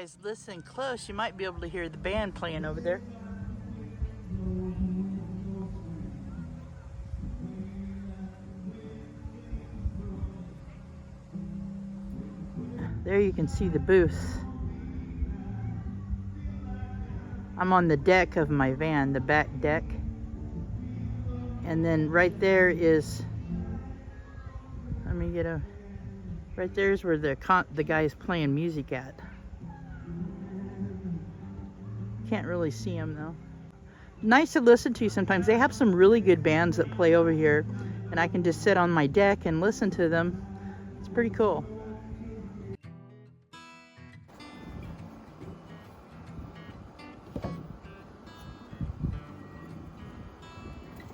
guys listen close, you might be able to hear the band playing over there. There you can see the booth. I'm on the deck of my van, the back deck. And then right there is, let me get a, right there is where the guy is playing music at. Can't really see him though. Nice to listen to sometimes. They have some really good bands that play over here, and I can just sit on my deck and listen to them. It's pretty cool.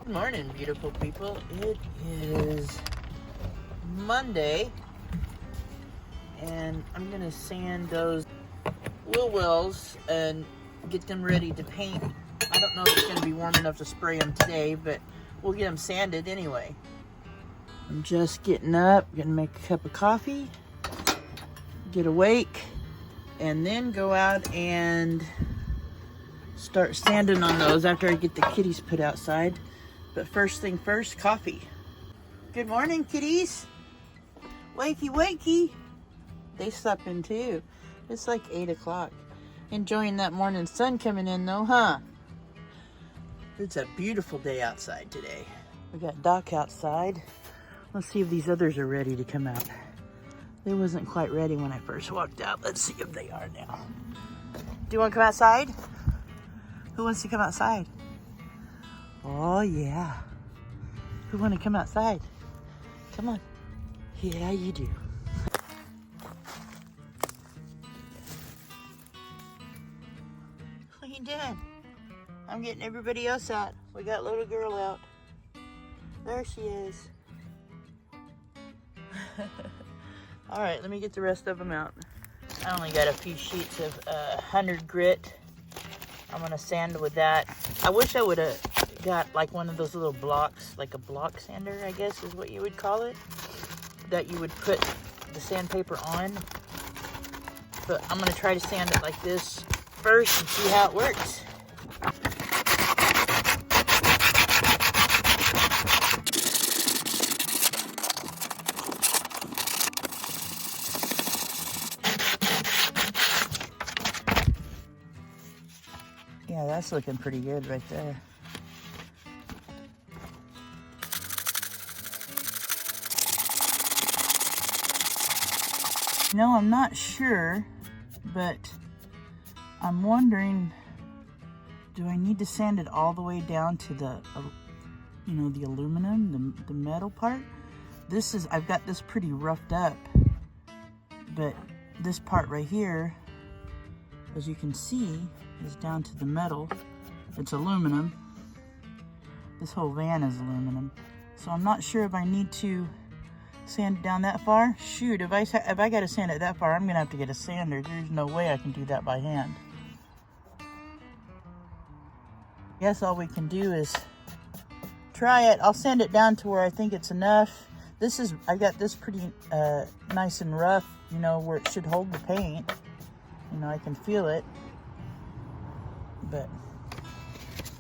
Good morning, beautiful people. It is Monday, and I'm gonna sand those wheel wells and get them ready to paint. I don't know if it's gonna be warm enough to spray them today, but we'll get them sanded anyway. I'm just getting up, gonna make a cup of coffee, get awake, and then go out and start sanding on those after I get the kitties put outside. But first thing first, coffee. Good morning, kitties. Wakey, wakey. They slept in too. It's like 8 o'clock. Enjoying that morning sun coming in though, huh? It's a beautiful day outside today. We got Doc outside. Let's see if these others are ready to come out. They wasn't quite ready when I first walked out. Let's see if they are now. Do you want to come outside? Who wants to come outside? Oh yeah. Who want to come outside? Come on. Yeah, you do. What are you doing? I'm getting everybody else out. We got little girl out. There she is. All right, let me get the rest of them out. I only got a few sheets of 100 grit. I'm gonna sand with that. I wish I would have got like one of those little blocks, like a block sander, I guess is what you would call it, that you would put the sandpaper on. But I'm gonna try to sand it like this first and see how it works. Yeah, that's looking pretty good right there. No, I'm not sure, but I'm wondering, do I need to sand it all the way down to the, you know, the aluminum, the metal part? This is, I've got this pretty roughed up, but this part right here, as you can see, is down to the metal. It's aluminum. This whole van is aluminum. So I'm not sure if I need to sand it down that far. Shoot, if I got to sand it that far, I'm gonna have to get a sander. There's no way I can do that by hand. Guess all we can do is try it. I'll sand it down to where I think it's enough. This is, I got this pretty nice and rough, you know, where it should hold the paint. You know, I can feel it. But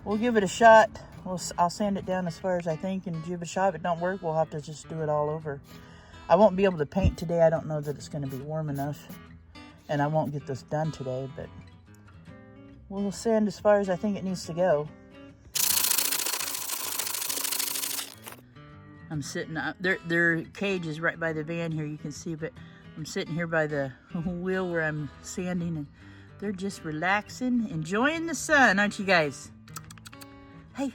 we'll give it a shot. I'll sand it down as far as I think and give it a shot. If it don't work, we'll have to just do it all over. I won't be able to paint today. I don't know that it's going to be warm enough. And I won't get this done today, but we'll sand as far as I think it needs to go. I'm sitting up. Their cage is right by the van here, you can see, but I'm sitting here by the wheel where I'm sanding, and they're just relaxing, enjoying the sun, aren't you guys? Hey.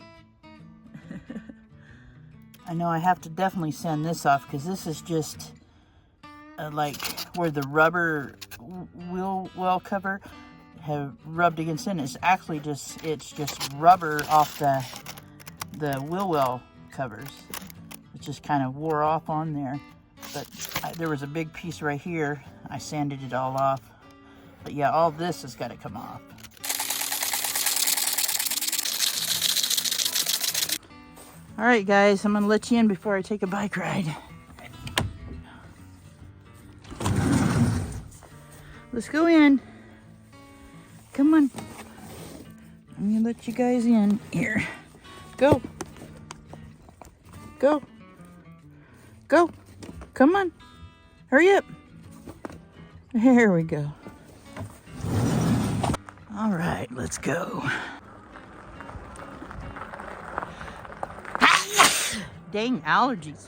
I know I have to definitely sand this off because this is just like where the rubber wheel well cover have rubbed against it. It's actually just, it's just rubber off the wheel well covers. It just kind of wore off on there. But there was a big piece right here. I sanded it all off. But yeah, all this has got to come off. All right, guys, I'm gonna let you in before I take a bike ride. Let's go in. Come on. I'm gonna let you guys in. Here. Go. Go. Go. Come on. Hurry up. Here we go. All right, let's go. Dang allergies.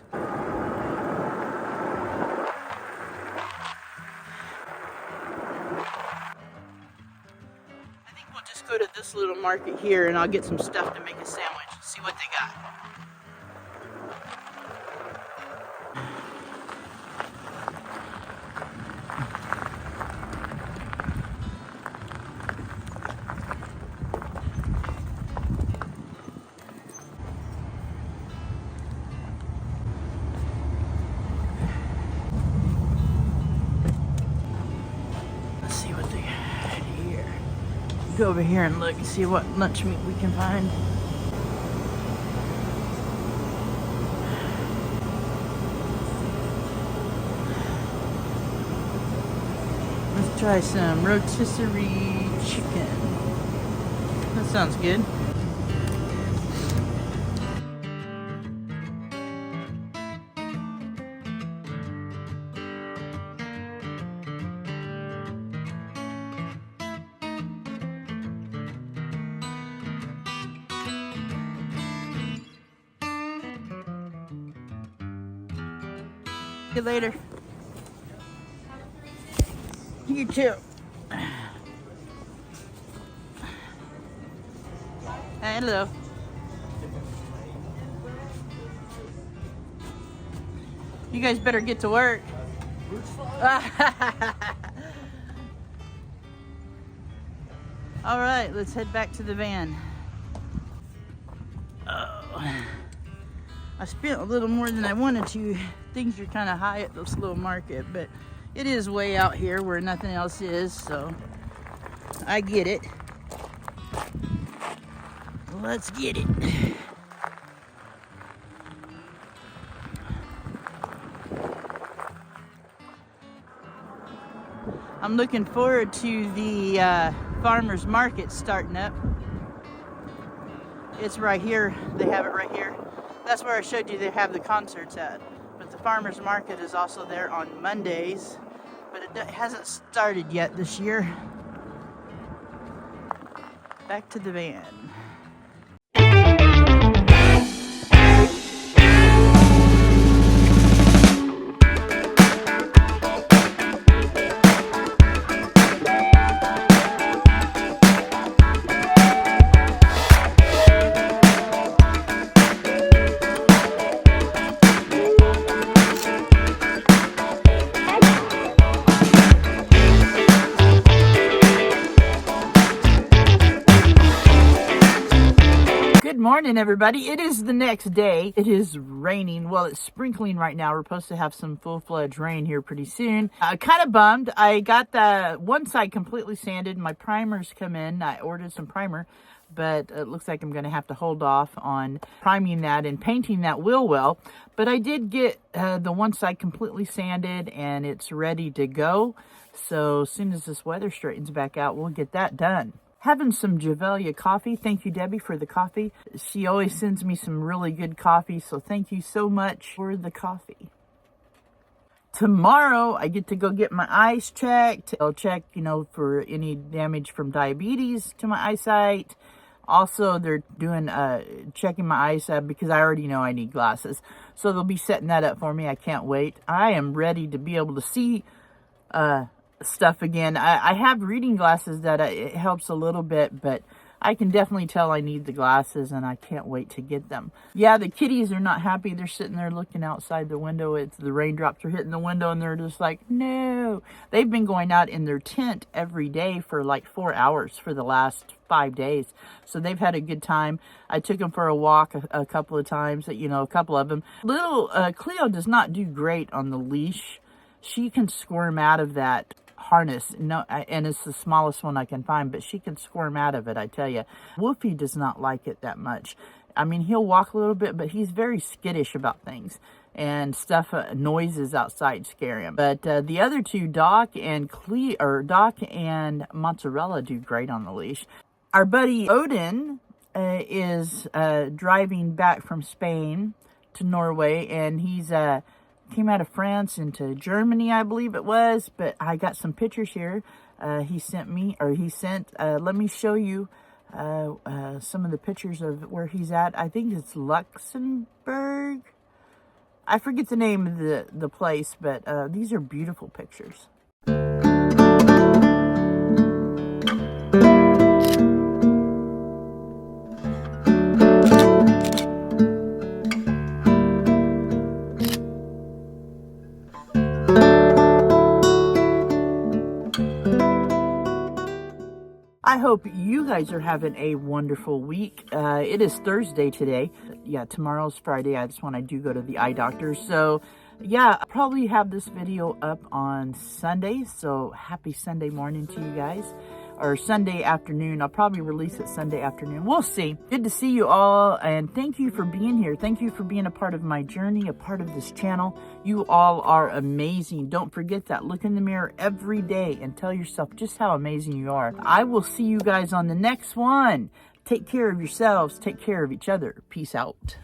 Go to this little market here and I'll get some stuff to make a sandwich. See what they got. Let's see what they got here. Go over here and look and see what lunch meat we can find. Let's try some rotisserie chicken. That sounds good. See you later. You too. Hello. You guys better get to work. All right, let's head back to the van. Oh, I spent a little more than I wanted to. Things are kind of high at this little market, but it is way out here where nothing else is, so I get it. Let's get it. I'm looking forward to the farmers market starting up. It's right here. They have it right here. That's where I showed you they have the concerts at. But the farmers market is also there on Mondays, but it hasn't started yet this year. Back to the van. Good morning, everybody. It is the next day. It is raining. Well, it's sprinkling right now. We're supposed to have some full-fledged rain here pretty soon. Kind of bummed. I got the one side completely sanded. My primers come in. I ordered some primer, but it looks like I'm going to have to hold off on priming that and painting that wheel well. But I did get the one side completely sanded, and it's ready to go. So as soon as this weather straightens back out, we'll get that done. Having some Javelia coffee. Thank you, Debbie, for the coffee. She always sends me some really good coffee, so thank you so much for the coffee. Tomorrow, I get to go get my eyes checked. I'll check, for any damage from diabetes to my eyesight. Also, they're doing checking my eyesight because I already know I need glasses. So they'll be setting that up for me. I can't wait. I am ready to be able to see stuff again. I have reading glasses that it helps a little bit, but I can definitely tell I need the glasses, and I can't wait to get them. Yeah, the kitties are not happy. They're sitting there looking outside the window. It's the raindrops are hitting the window, and they're just like, no. They've been going out in their tent every day for like 4 hours for the last 5 days. So they've had a good time. I took them for a walk a couple of times, a couple of them. Little Cleo does not do great on the leash. She can squirm out of that harness, and it's the smallest one I can find, but she can squirm out of it, I tell you. Wolfie does not like it that much. I mean, he'll walk a little bit, but he's very skittish about things, and stuff, noises outside scare him. But the other two, Doc and Doc and Mozzarella, do great on the leash. Our buddy Odin is driving back from Spain to Norway, and he's came out of France into Germany, I believe it was. But I got some pictures here. He sent, let me show you some of the pictures of where he's at. I think it's Luxembourg. I forget the name of the place, but these are beautiful pictures. I hope you guys are having a wonderful week. It is Thursday today. Yeah, tomorrow's Friday. That's when I do go to the eye doctor. So yeah, I'll probably have this video up on Sunday. So happy Sunday morning to you guys. Or Sunday afternoon. I'll probably release it Sunday afternoon. We'll see. Good to see you all, and thank you for being here. Thank you for being a part of my journey, a part of this channel. You all are amazing. Don't forget that. Look in the mirror every day and tell yourself just how amazing you are. I will see you guys on the next one. Take care of yourselves. Take care of each other. Peace out.